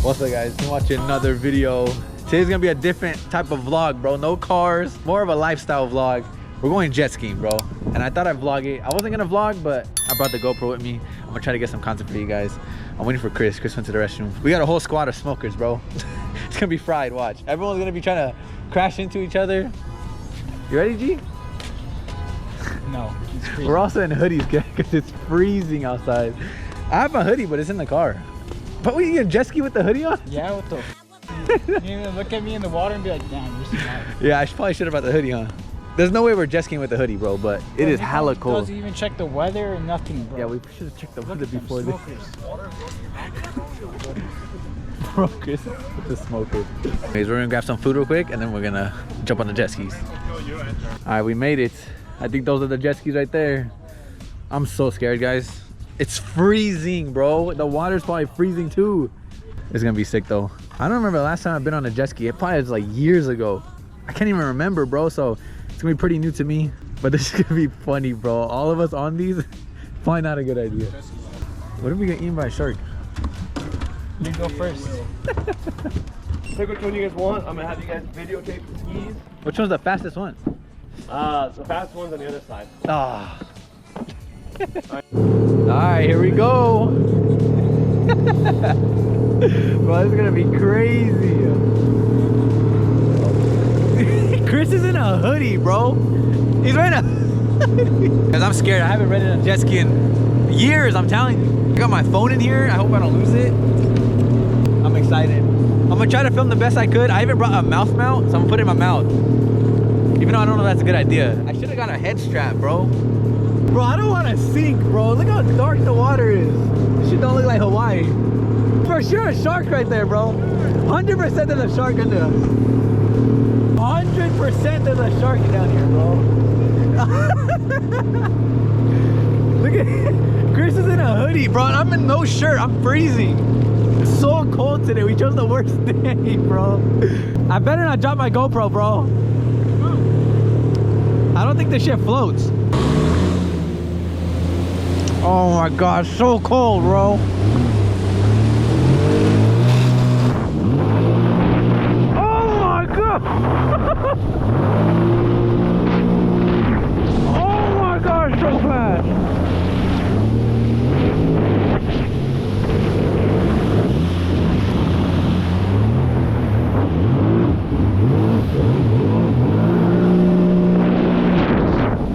What's up, guys? We're watching another video. Today's gonna be a different type of vlog, bro. No cars, more of a lifestyle vlog. We're going jet skiing, bro. And I thought I'd vlog it. I wasn't gonna vlog, but I brought the GoPro with me. I'm gonna try to get some content for you guys. I'm waiting for Chris. Chris went to the restroom. We got a whole squad of smokers, bro. It's gonna be fried, watch. Everyone's gonna be trying to crash into each other. You ready, G? No, it's freezing. We're also in hoodies, because it's freezing outside. I have a hoodie, but it's in the car. But we get jet ski with the hoodie on? Yeah, what the you gonna look at me in the water and be like, damn, you're smart. Yeah, I probably should have brought the hoodie on. There's no way we're jet skiing with the hoodie, bro, but it is hella cold. Doesn't even check the weather or nothing, bro. Yeah, we should have checked the weather before this. Bro, Chris with the smokers. Anyways, we're gonna grab some food real quick and then we're gonna jump on the jet skis. Alright, we made it. I think those are the jet skis right there. I'm so scared, guys. It's freezing, bro. The water's probably freezing too. It's gonna be sick though. I don't remember the last time I've been on a jet ski. It probably was like years ago. I can't even remember, bro. So it's gonna be pretty new to me. But this is gonna be funny, bro. All of us on these, probably not a good idea. What if we get eaten by a shark? You go first. Pick which one you guys want. I'm gonna have you guys videotape the skis. Which one's the fastest one? The fast one's on the other side. Ah. Alright, here we go. Bro, this is gonna be crazy. Chris is in a hoodie, bro. He's wearing a hoodie. Because I'm scared. I haven't ridden a jet ski in years, I'm telling you. I got my phone in here. I hope I don't lose it. I'm excited. I'm gonna try to film the best I could. I even brought a mouth mount, so I'm gonna put it in my mouth. Even though I don't know if that's a good idea. I should have got a head strap, bro. Bro, I don't want to sink, bro. Look how dark the water is. This shit don't look like Hawaii. For sure, a shark right there, bro. 100% there's a shark under us. 100% there's a shark down here, bro. Look at Chris is in a hoodie, bro. And I'm in no shirt. I'm freezing. It's so cold today. We chose the worst day, bro. I better not drop my GoPro, bro. I don't think this shit floats. Oh my god, so cold, bro. Oh my god. Oh my god, so fast.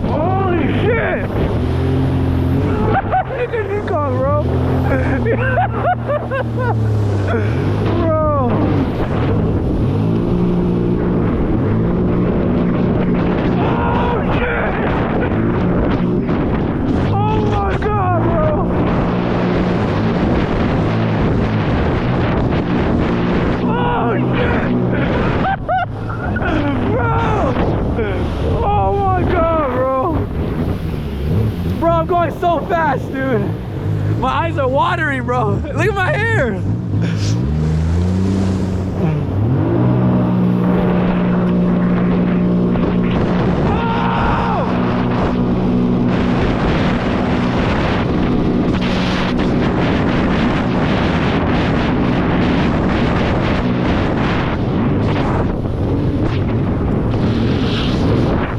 Holy shit. Look at this car, bro. Bro. Oh shit. Oh my god, bro. Oh shit. Bro. Oh my god, bro. Bro, I'm going so fast, dude. My eyes are watering, bro. Look at my hair.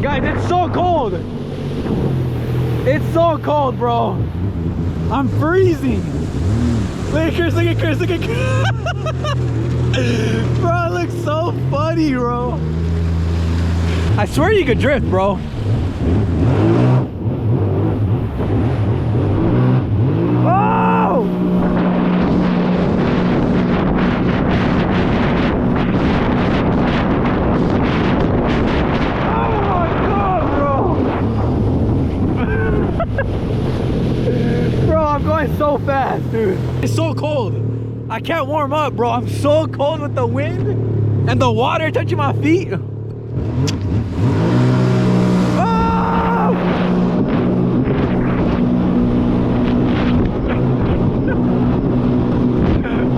Guys, it's so cold. It's so cold, bro. I'm freezing. Look at Chris, look at Chris, look at Chris. Bro, it looks so funny, bro. I swear you could drift, bro. Oh! I'm going so fast, dude. It's so cold. I can't warm up, bro. I'm so cold with the wind and the water touching my feet. Oh!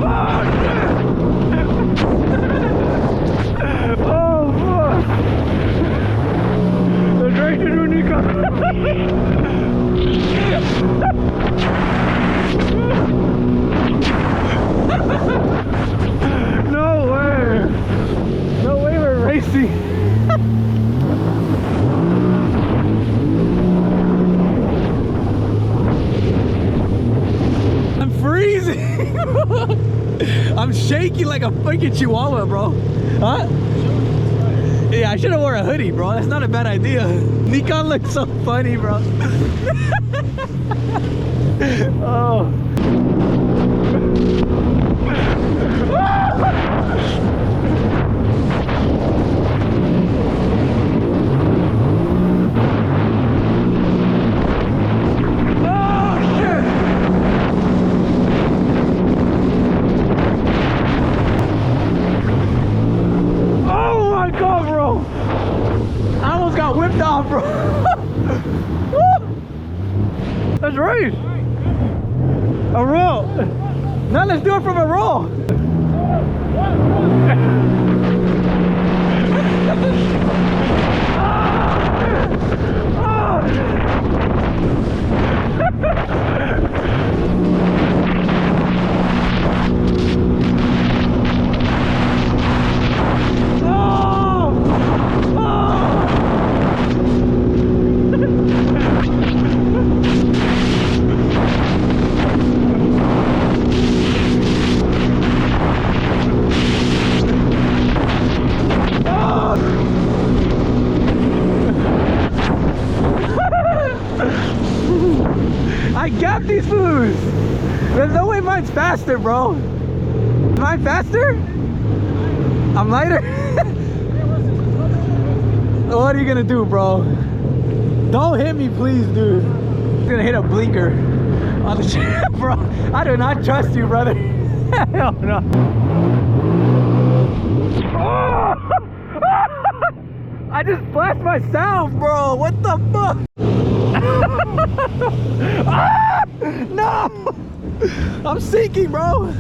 Oh, shit. Oh, fuck. The direction when you come. freezing. I'm freezing. I'm shaking like a fucking chihuahua, bro. Huh? Yeah, I should have worn a hoodie, bro. That's not a bad idea. Nikon looks so funny, bro. Oh. Whipped off, bro. Let's race. A roll. Now let's do it from a roll. I got these foods. There's no way mine's faster, bro. Am I faster? I'm lighter. What are you gonna do, bro? Don't hit me, please, dude. I'm gonna hit a blinker on the shit, bro. I do not trust you, brother. Hell no. I just splashed myself, bro. What the fuck? Ah! No! I'm sinking, bro.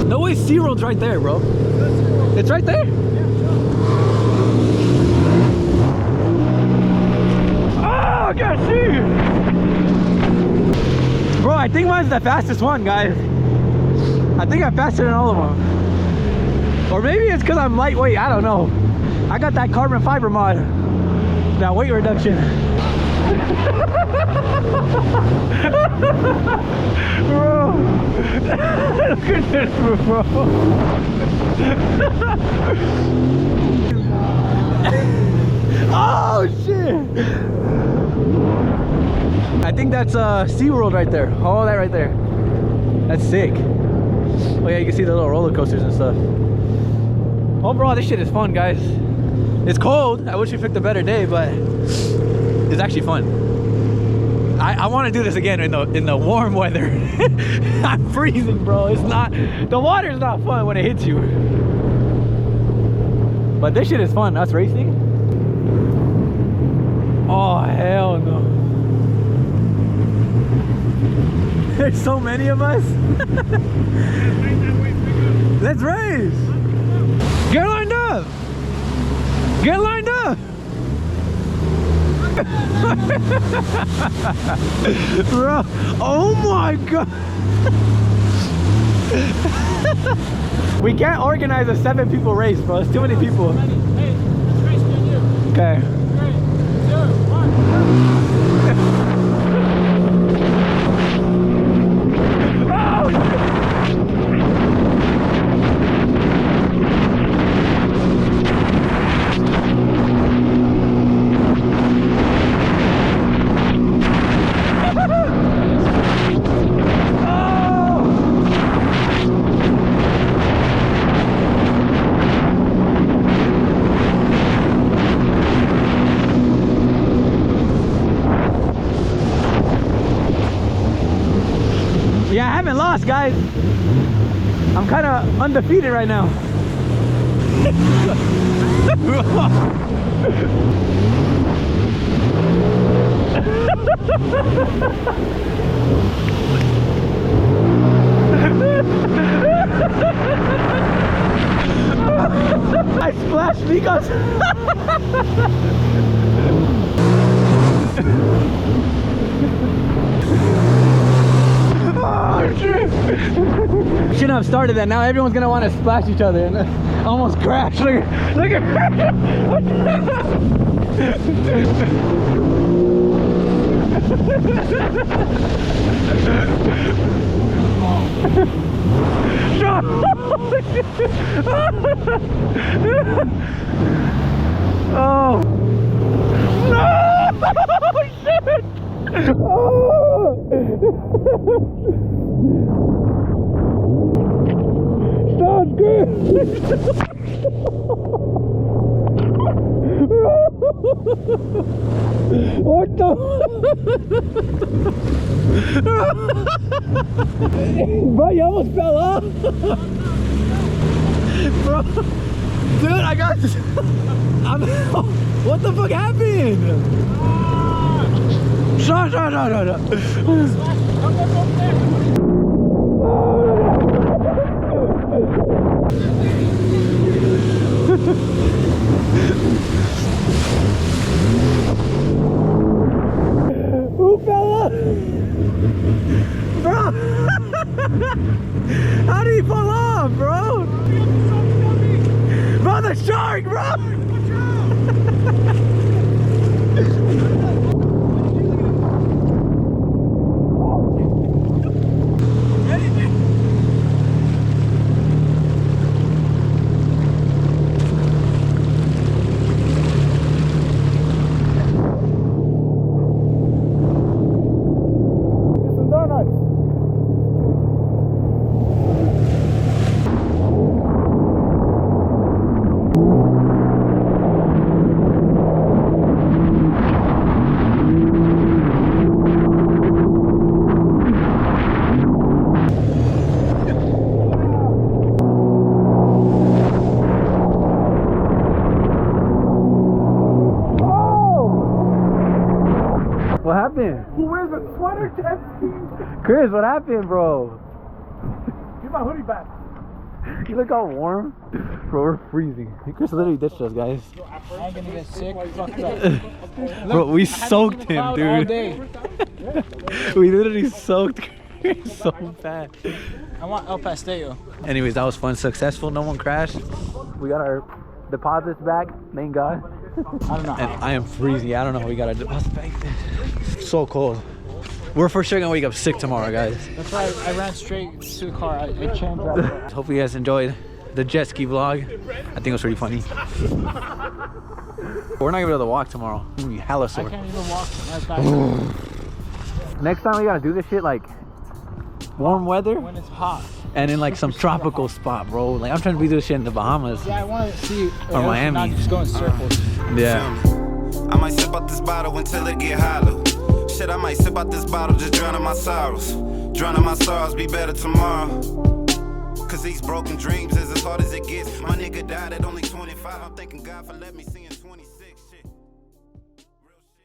No way, SeaWorld's right there, bro. It's right there? Oh, I can't see! Bro, I think mine's the fastest one, guys. I think I'm faster than all of them. Or maybe it's because I'm lightweight, I don't know. I got that carbon fiber mod. That weight reduction. Bro. Look at this, bro. Oh, shit. I think that's SeaWorld right there. Oh, that right there. That's sick. Oh yeah, you can see the little roller coasters and stuff. Overall, this shit is fun, guys. It's cold. I wish we picked a better day, but it's actually fun. I want to do this again in the warm weather. I'm freezing, bro. It's not, the water's not fun when it hits you. But this shit is fun. Us racing. Oh hell no. There's so many of us. Let's race. Get lined up. Get lined up. Bro, oh my god. We can't organize a 7 people race, bro. It's too many people. Hey, let's race me and you. Okay. 3, 2, 1. Yeah, I haven't lost, guys. I'm kind of undefeated right now. I splashed because have started that. Now everyone's gonna want to splash each other and almost crash. Look at oh no! Shit! Oh! Stop, good. What the? Bro, you almost fell off. Bro, dude, I got this. What the fuck happened? Shut. Who fell off? Bro! How did he fall off, bro? Bro, the shark, bro! What happened? Who wears a sweater, Ted? Chris, what happened, bro? Get my hoodie back. You look all warm. Bro, we're freezing. Chris literally ditched us, guys. I'm gonna get sick. Fucked up. Bro, we soaked him, All dude. day. We literally soaked Chris so bad. I want El Pastello. Anyways, that was fun. Successful. No one crashed. We got our deposits back. Thank God. I don't know. And I am freezing. I don't know how we got our deposits back. So cold. We're for sure gonna wake up sick tomorrow, guys. That's why I ran straight to the car. I changed that. Hope you guys enjoyed the jet ski vlog. I think it was pretty funny. We're not gonna be able to walk tomorrow. We're gonna be hella I sore. can't even walk right back Next time we gotta do this shit like warm weather when it's hot. and in like some tropical spot, bro. Like I'm trying to do this shit in the Bahamas. Yeah, I want to see Or Miami. not just go in circles. Yeah. I might sip out this bottle until it get hollow. Shit, I might sip out this bottle, just drowning my sorrows. Drowning my sorrows, be better tomorrow. Cause these broken dreams is as hard as it gets. My nigga died at only 25. I'm thanking God for letting me see him.